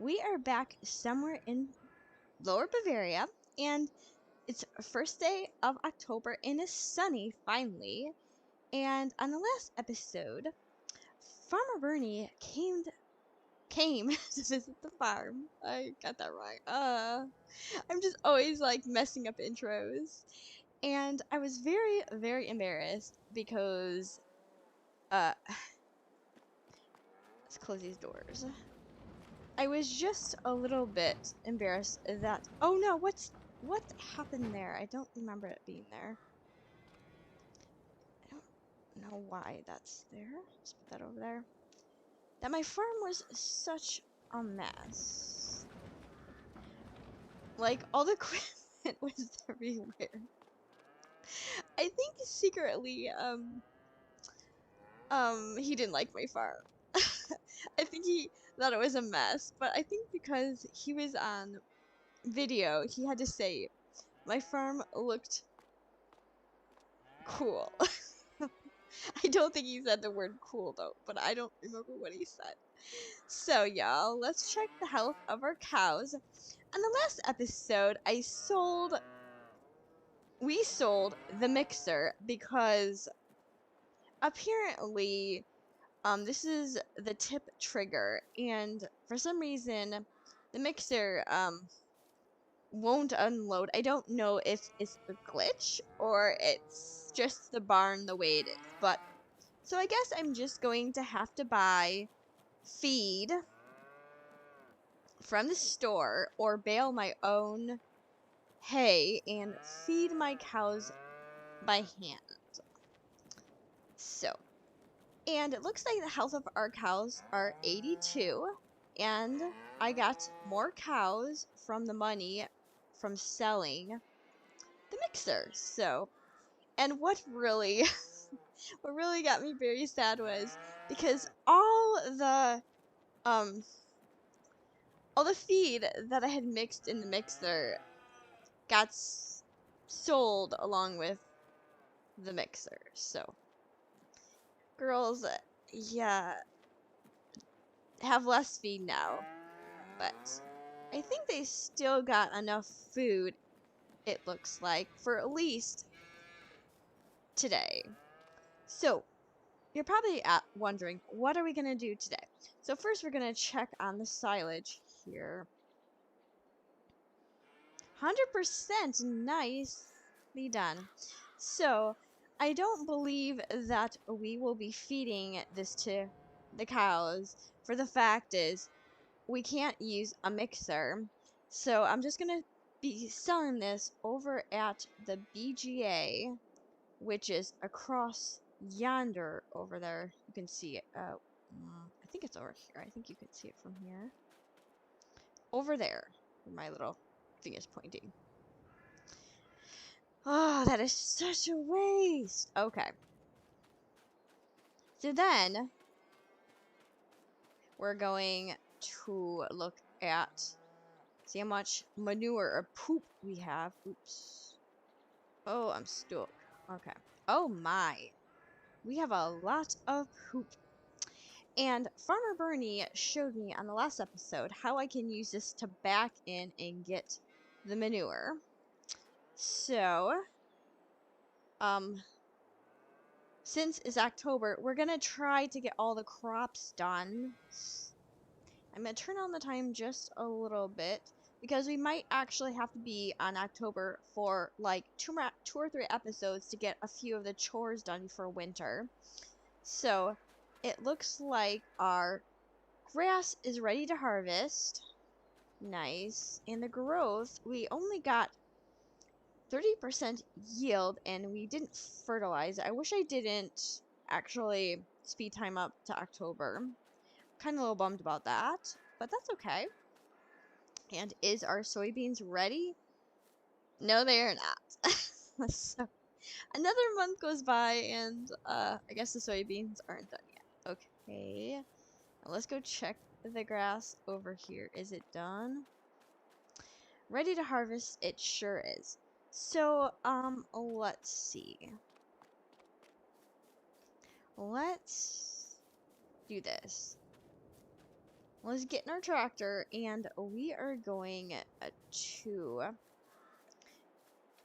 we are back somewhere in Lower Bavaria, and it's first day of October and it's sunny finally. And on the last episode, Farmer Bernie came to visit the farm. I got that wrong. I'm just always like messing up intros. And I was very, very embarrassed because let's close these doors. I was just a little bit embarrassed that oh no, what happened there? I don't remember it being there. I don't know why that's there. Let's put that over there. That my farm was such a mess. Like all the equipment was everywhere. I think secretly he didn't like my farm. I think he thought it was a mess, but I think because he was on video, he had to say my farm looked cool. I don't think he said the word cool though, but I don't remember what he said. So y'all, let's check the health of our cows. On the last episode, we sold the mixer because apparently this is the tip trigger, and for some reason the mixer won't unload. I don't know if it's a glitch or it's just the barn the way it is, but so I guess I'm just going to have to buy feed from the store or bale my own hay and feed my cows by hand. So, and it looks like the health of our cows are 82, and I got more cows from the money from selling the mixer. So, and what really what really got me very sad was because um all the feed that I had mixed in the mixer got sold along with the mixer. So, girls, yeah, have less feed now, but I think they still got enough food, it looks like, for at least today. So, you're probably wondering, what are we going to do today? So first we're going to check on the silage here. 100% nicely done. So, I don't believe that we will be feeding this to the cows, for the fact is, we can't use a mixer. So, I'm just going to be selling this over at the BGA, which is across yonder over there. You can see it. I think it's over here. I think you can see it from here. Over there, where my little thing is pointing. Oh, that is such a waste. Okay. So then, we're going to look at, see how much manure or poop we have. Oops. Oh, I'm stuck. Okay. Oh my. We have a lot of poop. And Farmer Bernie showed me on the last episode how I can use this to back in and get the manure. So, since it's October, we're gonna try to get all the crops done. I'm gonna turn on the time just a little bit because we might actually have to be on October for like two or three episodes to get a few of the chores done for winter. So, it looks like our grass is ready to harvest. Nice. And the growth, we only got 30% yield and we didn't fertilize. I wish I didn't actually speed time up to October. Kind of a little bummed about that, but that's okay. And is our soybeans ready? No, they are not. So another month goes by and I guess the soybeans aren't done yet. Okay. Now let's go check the grass over here. Is it done? Ready to harvest, it sure is. So, let's see. Let's do this. Let's get in our tractor, and we are going to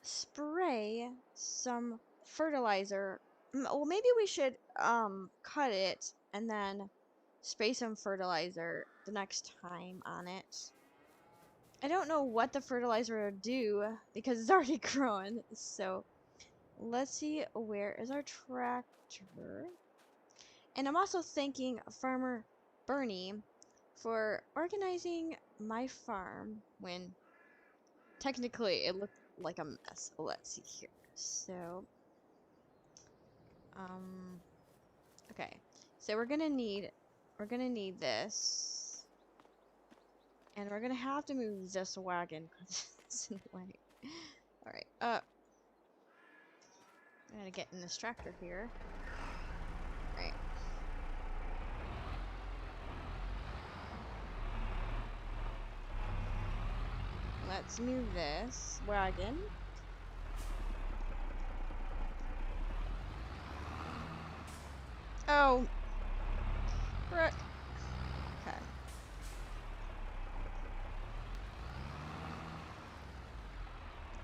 spray some fertilizer. Well, maybe we should cut it and then spray some fertilizer the next time on it. I don't know what the fertilizer will do because it's already grown. So let's see, where is our tractor? And I'm also thanking Farmer Bernie for organizing my farm when technically it looked like a mess. Let's see here. So, okay. So we're gonna need this, and we're gonna have to move this wagon because it's in the way. All right. I'm gonna get in this tractor here. All right. Let's move this wagon. Oh. Right. Okay.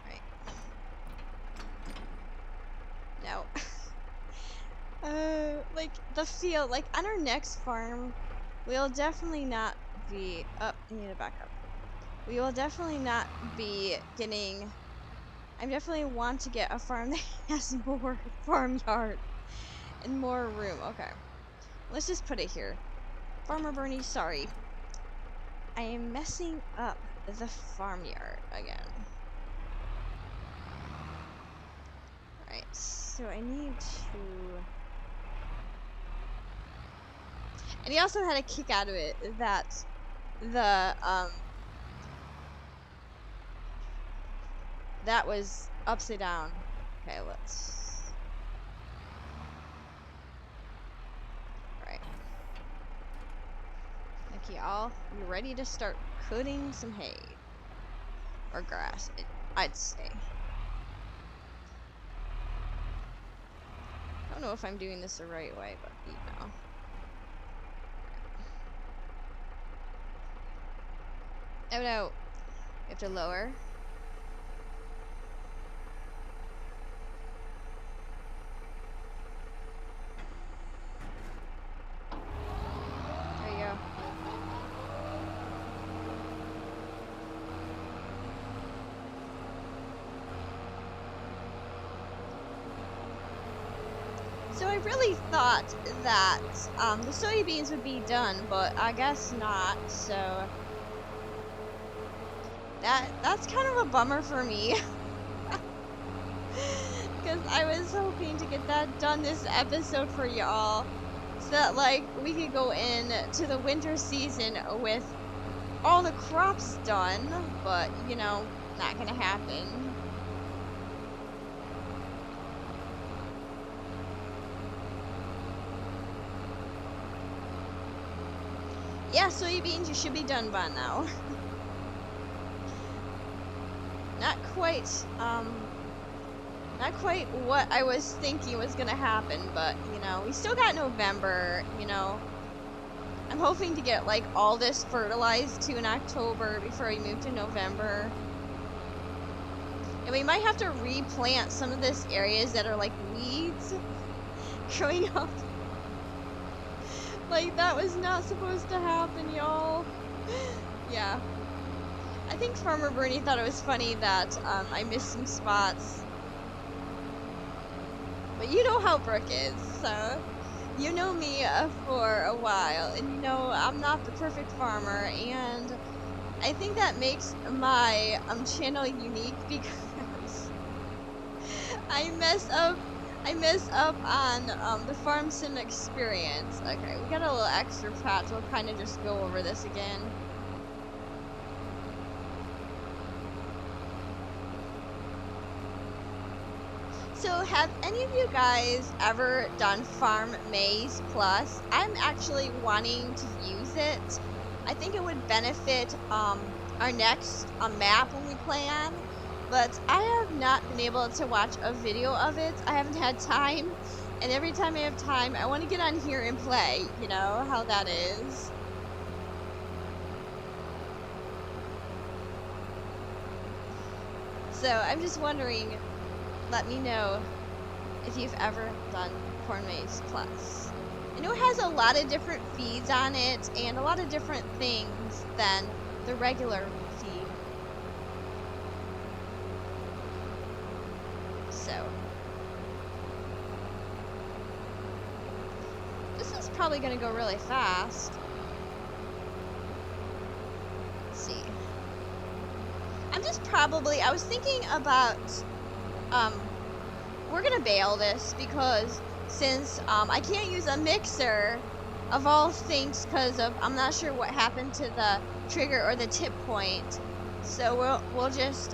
Right. No. Like the field, like on our next farm, we'll definitely not be. Oh, I need to back up. We will definitely not be getting. I definitely want to get a farm that has more farmyard and more room. Okay. Let's just put it here. Farmer Bernie, sorry. I am messing up the farmyard again. Alright, so I need to... And he also had a kick out of it that the, that was upside down. Okay, let's... Okay, y'all, you ready to start cutting some hay? Or grass, I'd say. I don't know if I'm doing this the right way, but you know. Oh no. You have to lower. There you go. So I really thought that the soybeans would be done, but I guess not. So that's kind of a bummer for me. Because I was hoping to get that done this episode for y'all, so that like we could go in to the winter season with all the crops done, but you know, not gonna happen. Yeah, soybeans, you should be done by now. Not quite what I was thinking was gonna happen, but you know, we still got November, you know. I'm hoping to get like all this fertilized too in October before we move to November. And we might have to replant some of this areas that are like weeds growing up. Like, that was not supposed to happen, y'all. Yeah. I think Farmer Bernie thought it was funny that I missed some spots. But you know how Brooke is, so you know me for a while, and you know I'm not the perfect farmer, and I think that makes my channel unique because I mess up on the farm sim experience. Okay, we got a little extra patch. We'll kind of just go over this again. So have any of you guys ever done Farm Maze Plus? I'm actually wanting to use it. I think it would benefit our next map when we plan. But I have not been able to watch a video of it. I haven't had time, and every time I have time, I want to get on here and play. You know how that is. So I'm just wondering, let me know if you've ever done corn maze plus. I know it has a lot of different feeds on it and a lot of different things than the regular feed. So this is probably going to go really fast. Let's see. I was thinking about, we're going to bail this because since I can't use a mixer of all things because of, I'm not sure what happened to the trigger or the tip point. So we'll just,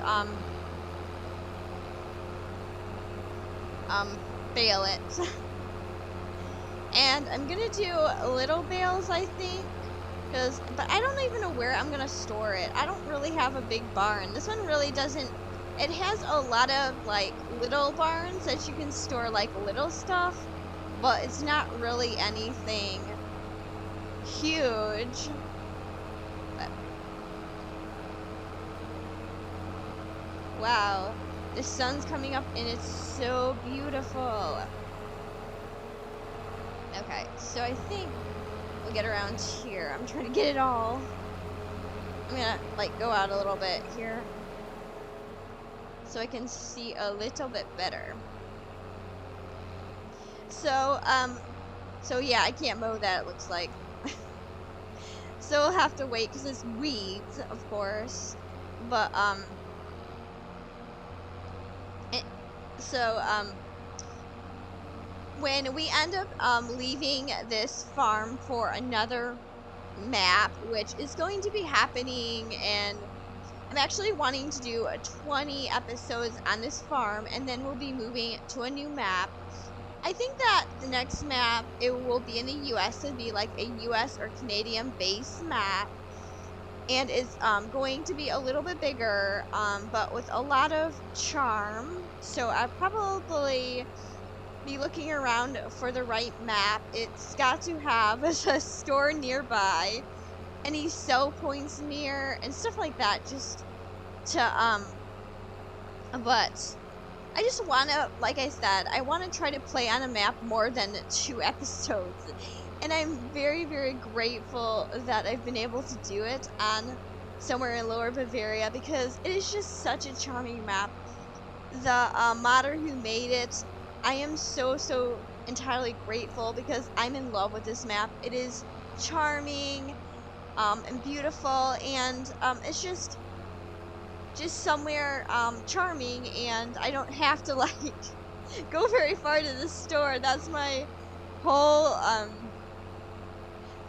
bail it. And I'm gonna do little bales, I think, but I don't even know where I'm gonna store it. I don't really have a big barn. This one really doesn't. It has a lot of like little barns that you can store like little stuff, but it's not really anything huge. But, wow, the sun's coming up and it's so beautiful. Okay, so I think we'll get around here. I'm trying to get it all. I'm gonna like go out a little bit here so I can see a little bit better. So yeah, I can't mow that, it looks like. So we'll have to wait because it's weeds, of course. But when we end up leaving this farm for another map, which is going to be happening, and I'm actually wanting to do 20 episodes on this farm, and then we'll be moving to a new map. I think that the next map, it will be in the US. It'll be like a US or Canadian base map, and it's going to be a little bit bigger, but with a lot of charm. So I probably be looking around for the right map. It's got to have a store nearby, any sell points near, and stuff like that, just to but I just want to, like I said, I want to try to play on a map more than 2 episodes, and I'm very, very grateful that I've been able to do it on somewhere in Lower Bavaria, because it is just such a charming map. The modder who made it, I am so entirely grateful, because I'm in love with this map. It is charming and beautiful, and it's just somewhere charming, and I don't have to like go very far to the store. That's my whole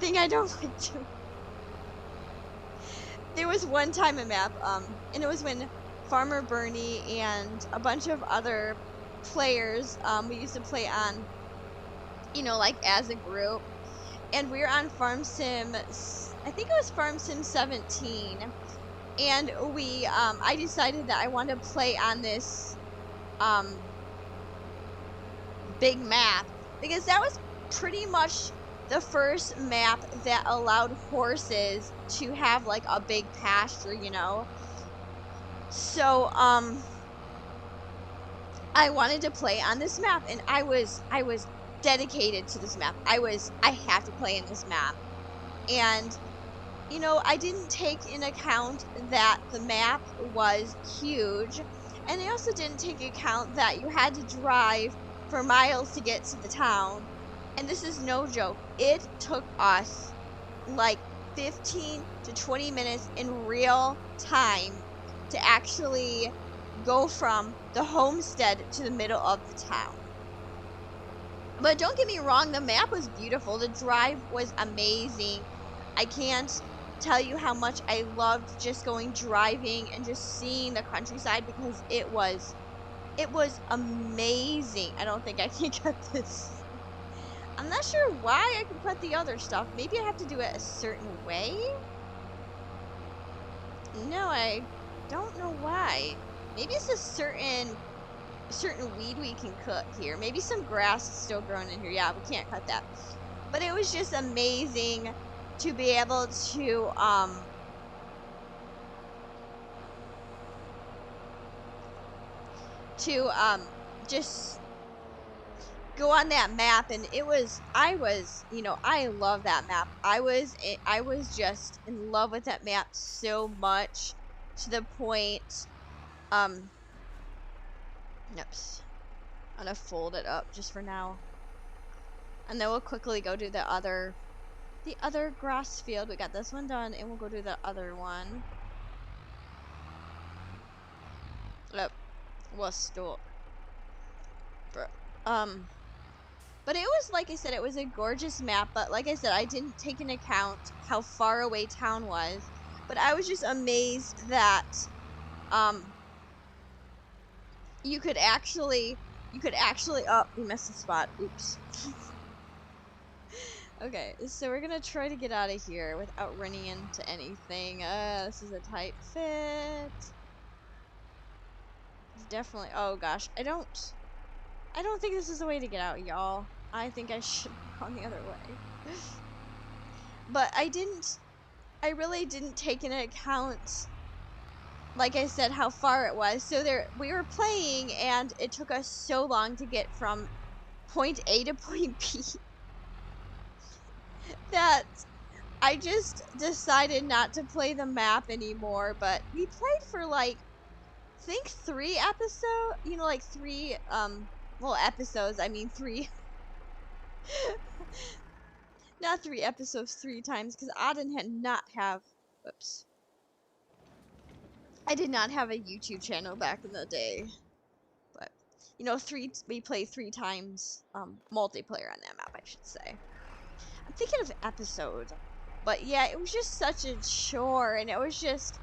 thing I don't like doing. There was one time a map, and it was when Farmer Bernie and a bunch of other players, we used to play on, you know, like as a group, and we were on Farm Sim, I think it was Farm Sim 17, and we, I decided that I wanted to play on this, big map, because that was pretty much the first map that allowed horses to have like a big pasture, you know. So, I wanted to play on this map, and I was dedicated to this map. I have to play in this map. And, you know, I didn't take in account that the map was huge, and I also didn't take account that you had to drive for miles to get to the town. And this is no joke. It took us like 15 to 20 minutes in real time to actually go from the homestead to the middle of the town. But don't get me wrong, the map was beautiful. The drive was amazing. I can't tell you how much I loved just going driving and just seeing the countryside, because it was amazing. I don't think I can cut this. I'm not sure why I can cut the other stuff. Maybe I have to do it a certain way? No, I don't know why. Maybe it's a certain weed we can cut here. Maybe some grass is still growing in here. Yeah, we can't cut that. But it was just amazing to be able to to just go on that map, and you know, I love that map. I was just in love with that map so much to the point oops, I'm gonna fold it up just for now, and then we'll quickly go to the other grass field. We got this one done, and we'll go to the other one. Yep, was still, but it was, like I said, it was a gorgeous map. But like I said, I didn't take into account how far away town was. But I was just amazed that you could actually oh, we missed the spot. Oops. Okay, so we're gonna try to get out of here without running into anything. This is a tight fit. Definitely. Oh gosh, I don't think this is the way to get out, y'all. I think I should have gone the other way. But I really didn't take into account, like I said, how far it was. So we were playing, and it took us so long to get from point A to point B that I just decided not to play the map anymore. But we played for, like, I think 3 episodes, you know, like 3 well, episodes, I mean 3 not 3 episodes 3 times, because I did not have whoops, I did not have a YouTube channel back in the day. But you know, we played 3 times multiplayer on that map, I should say. I'm thinking of episode, but yeah, it was just such a chore, and it was just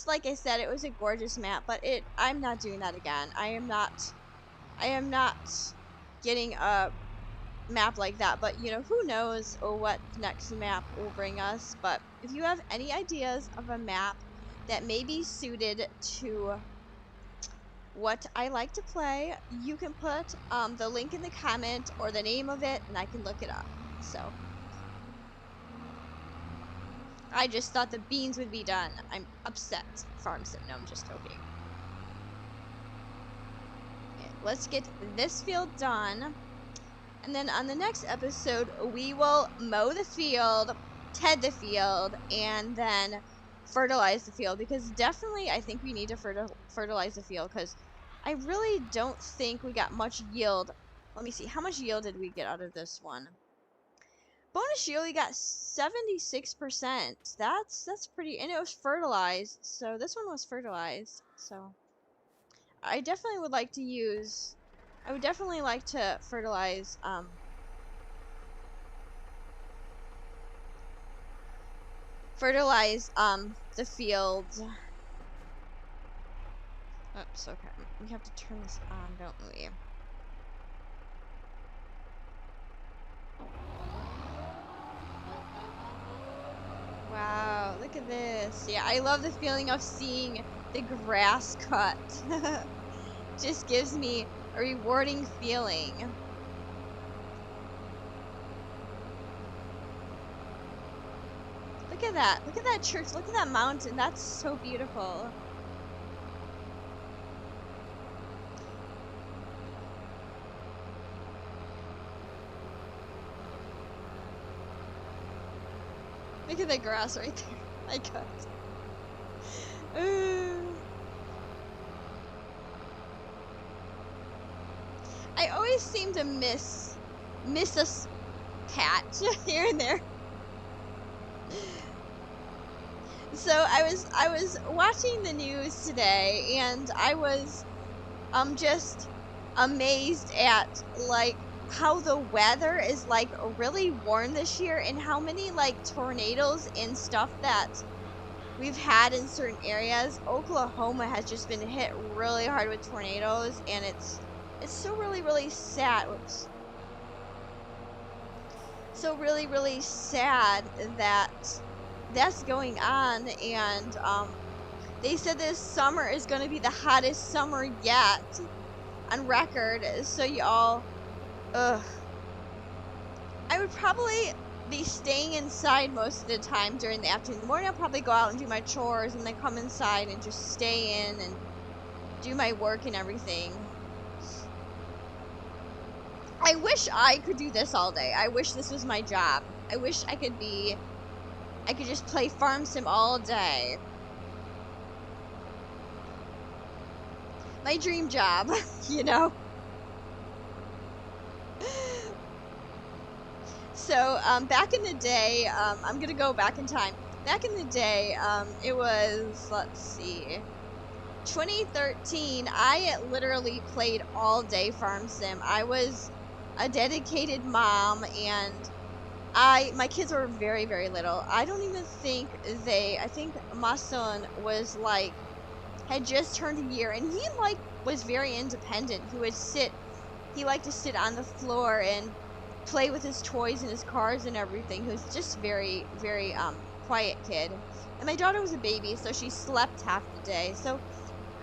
like I said, it was a gorgeous map. But I'm not doing that again. I am not getting a map like that. But you know, who knows what next map will bring us. But if you have any ideas of a map that may be suited to what I like to play, you can put the link in the comment or the name of it, and I can look it up. So I just thought the beans would be done. I'm upset. Farm sim. No, I'm just joking. Okay, let's get this field done. And then on the next episode, we will mow the field, ted the field, and then fertilize the field. Because definitely, I think we need to fertilize the field, because I really don't think we got much yield. Let me see. How much yield did we get out of this one? Bonus yield, we got 76%. That's pretty, and it was fertilized. So this one was fertilized. So I definitely would like to use. I would definitely like to fertilize. Fertilize the fields. Oops. Okay, we have to turn this on, don't we? Wow, look at this. Yeah, I love the feeling of seeing the grass cut. Just gives me a rewarding feeling. Look at that. Look at that church. Look at that mountain. That's so beautiful. Look at the grass right there. I cut. I always seem to miss a patch here and there. So I was watching the news today, and I was just amazed at, like, how the weather is, like, really warm this year, and how many, like, tornadoes and stuff that we've had in certain areas. Oklahoma has just been hit really hard with tornadoes, and it's so really sad. Oops. So really sad that that's going on, and they said this summer is going to be the hottest summer yet on record. So y'all, I would probably be staying inside most of the time during the afternoon. In the morning, I'll probably go out and do my chores, and then come inside and just stay in and do my work and everything. I wish I could do this all day. I wish this was my job. I wish I could just play Farm Sim all day. My dream job, you know? So, back in the day, I'm gonna go back in time. Back in the day, it was, let's see, 2013, I literally played all day Farm Sim. I was a dedicated mom, and my kids were very, very little. I don't even think I think my son was like, had just turned a year, and he like was very independent. He liked to sit on the floor and play with his toys and his cars and everything. He was just very, very quiet kid. And my daughter was a baby, so she slept half the day. So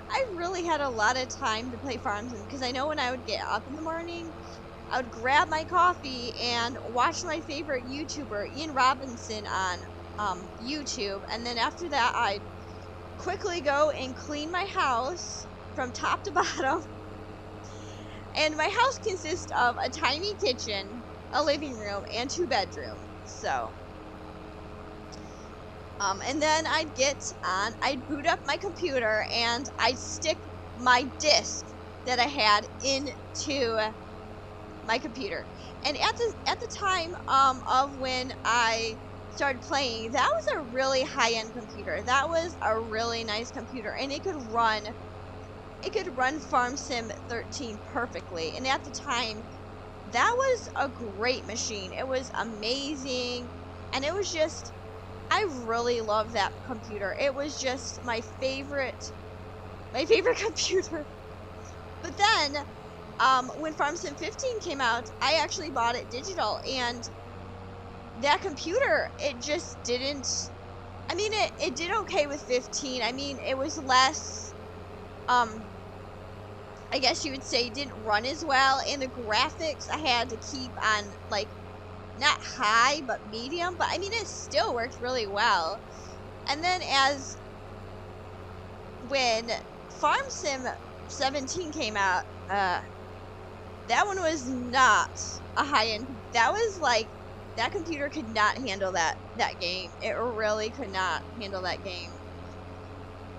I really had a lot of time to play Farm Sim, because I know when I would get up in the morning, I would grab my coffee and watch my favorite YouTuber, Ian Robinson, on YouTube, and then after that I'd quickly go and clean my house from top to bottom. And my house consists of a tiny kitchen, a living room, and 2 bedrooms. So, and then I'd boot up my computer, and I'd stick my disc that I had into my computer. And at the time of when I started playing, that was a really high-end computer. That was a really nice computer, and it could run Farm Sim 13 perfectly. And at the time, that was a great machine. It was amazing, and it was just, I really loved that computer. It was just my favorite computer. But then, when Farm Sim 15 came out, I actually bought it digital, and that computer, it just didn't, I mean, it did okay with 15. I mean, it was less, I guess you would say, didn't run as well, and the graphics I had to keep on, like, not high, but medium, but I mean, it still worked really well. And then when Farm Sim 17 came out, that one was not a high-end, that was like, that computer could not handle that game. It really could not handle that game.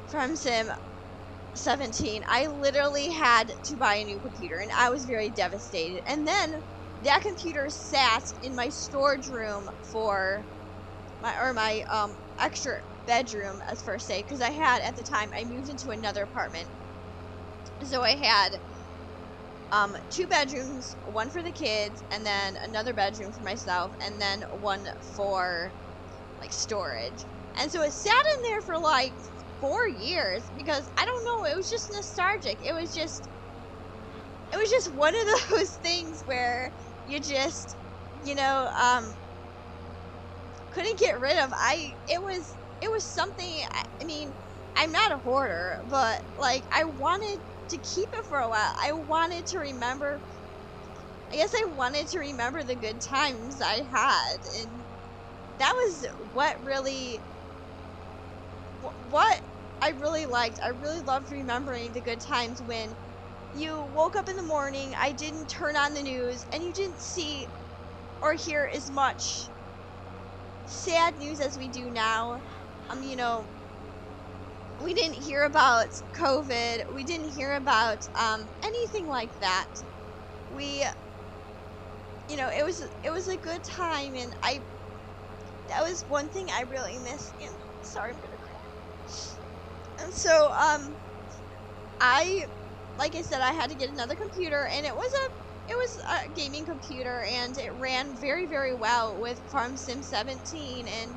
Farm Sim 17, I literally had to buy a new computer, and I was very devastated. And then that computer sat in my storage room for my extra bedroom, as per se, because I had, at the time, I moved into another apartment, so I had 2 bedrooms, one for the kids, and then another bedroom for myself, and then one for like storage. And so it sat in there for like 4 years, because I don't know, it was just nostalgic. It was just one of those things where you just, you know, couldn't get rid of. It was something, I mean, I'm not a hoarder, but like, I wanted to keep it for a while. I wanted to remember the good times I had, and that was what I really liked. I really loved remembering the good times when you woke up in the morning, I didn't turn on the news, and you didn't see or hear as much sad news as we do now. You know, we didn't hear about COVID. We didn't hear about anything like that. You know, it was a good time, and that was one thing I really missed. And sorry, I'm gonna cry. And so like I said, I had to get another computer, and it was a gaming computer, and it ran very, very well with Farm Sim 17, and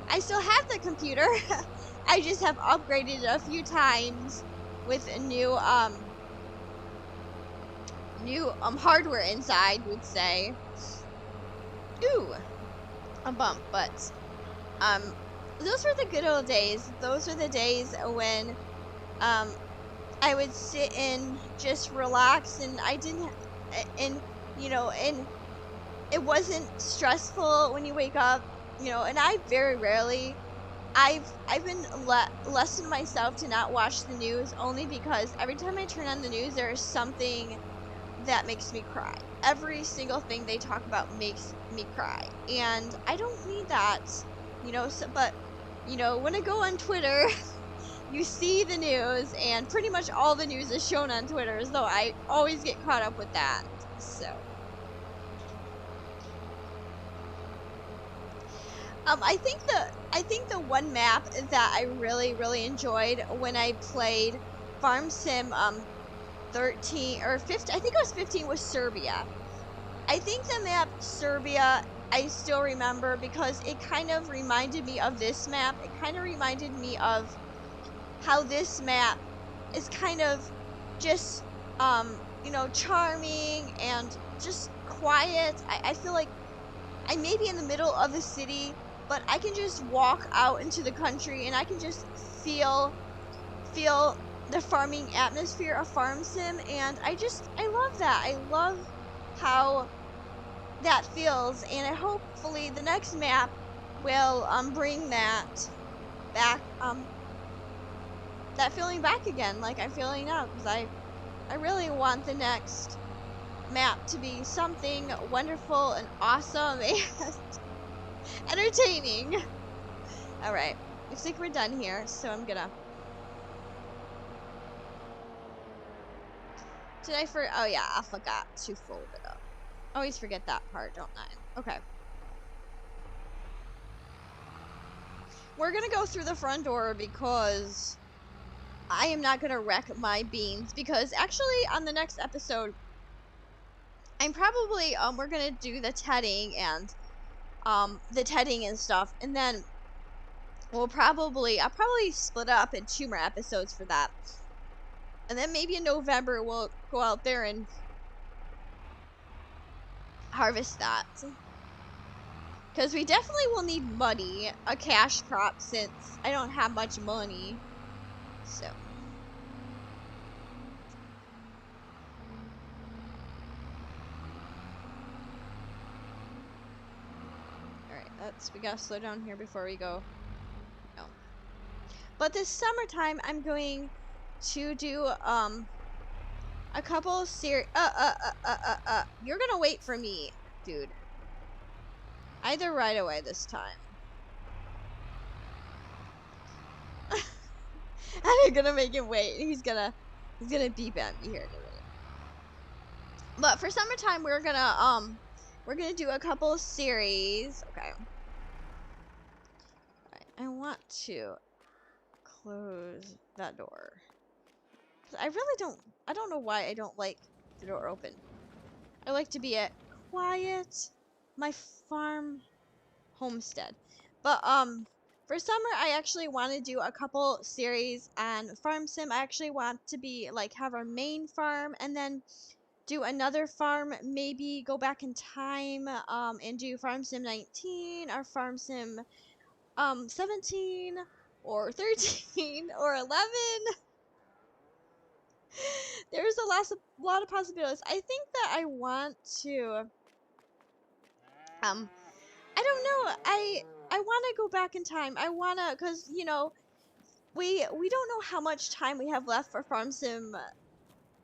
I still have the computer. I just have upgraded it a few times with new hardware inside, would say. Ooh, a bump. But those were the good old days. Those were the days when I would sit and just relax, and you know, and it wasn't stressful when you wake up, you know. And I very rarely I've been lessening myself to not watch the news only because every time I turn on the news, there is something that makes me cry. Every single thing they talk about makes me cry, and I don't need that, you know. So, but you know, when I go on Twitter, you see the news, and pretty much all the news is shown on Twitter, so I always get caught up with that. So, I think the one map that I really enjoyed when I played Farm Sim 13 or 15, I think it was 15, was Serbia. I think the map Serbia I still remember because it kind of reminded me of this map. It kind of reminded me of how this map is kind of just you know, charming and just quiet. I feel like I may be in the middle of the city, but I can just walk out into the country and I can just feel the farming atmosphere of Farm Sim, and I love that. I love how that feels, and hopefully the next map will bring that back, that feeling back again, like I'm feeling now, because I really want the next map to be something wonderful and awesome and entertaining. All right, looks like we're done here, so I'm gonna. Did I for? Oh yeah, I forgot to fold it up. Always forget that part, don't I? Okay. We're gonna go through the front door because I am not gonna wreck my beans. Because actually, on the next episode, I'm probably we're gonna do the tedding and stuff, and then I'll probably split up in 2 more episodes for that, and then maybe in November we'll go out there and harvest that. Because we definitely will need money, a cash crop, since I don't have much money. So. Alright, we gotta slow down here before we go. No. But this summertime, I'm going to do, a couple you're gonna wait for me, dude. Either right away this time. I'm gonna make him wait. He's gonna beep at me here in a minute. But for summertime, we're gonna do a couple series. Okay. Right, I want to close that door. I don't know why I don't like the door open. I like to be at quiet, my farm homestead. But for summer I actually want to do a couple series on Farm Sim. I actually want to be like have our main farm and then do another farm, maybe go back in time and do Farm Sim 19 or Farm Sim 17 or 13 or 11. There's lot of possibilities. I think that I want to I don't know. I want to go back in time. I want to cuz you know, we don't know how much time we have left for Farm Sim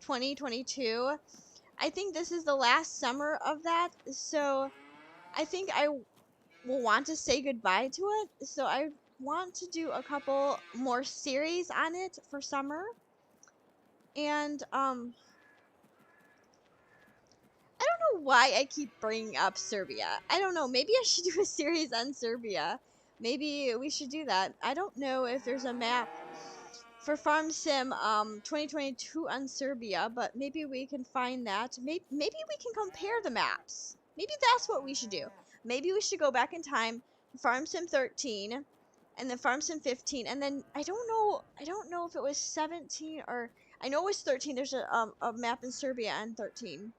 2022. I think this is the last summer of that. So, I think I will want to say goodbye to it. So, I want to do a couple more series on it for summer. And I don't know why I keep bringing up Serbia. I don't know. Maybe I should do a series on Serbia. Maybe we should do that. I don't know if there's a map for Farm Sim 2022 on Serbia, but maybe we can find that. Maybe we can compare the maps. Maybe that's what we should do. Maybe we should go back in time, Farm Sim 13 and then Farm Sim 15, and then I don't know if it was 17 or I know it was 13. There's a map in Serbia on 13.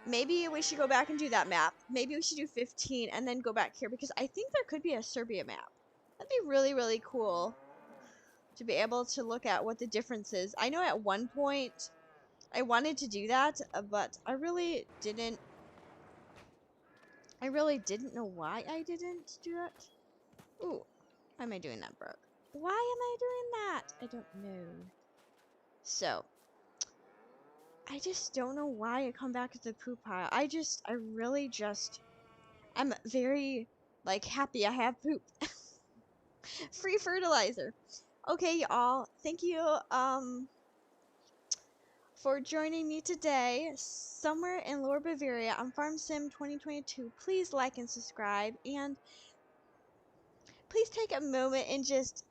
Maybe we should go back and do that map. Maybe we should do 15 and then go back here because I think there could be a Serbia map. That'd be really cool to be able to look at what the difference is. I know at one point I wanted to do that, but I really didn't know why I didn't do that. Ooh. Why am I doing that, Brooke? Why am I doing that? I don't know. So, I just don't know why I come back to the poop pile. I really just, I'm very, like, happy I have poop. Free fertilizer. Okay, y'all. Thank you, for joining me today, somewhere in Lower Bavaria on Farm Sim 2022. Please like and subscribe, and please take a moment and just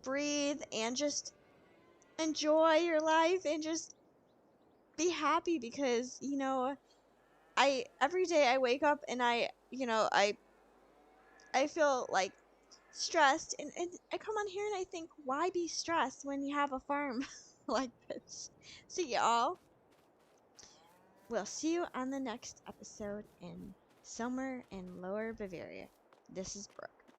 breathe and just enjoy your life and just be happy because, you know, every day I wake up and I feel like stressed and I come on here and I think, why be stressed when you have a farm like this? So y'all, we'll see you on the next episode in somewhere in Lower Bavaria. This is Brooke.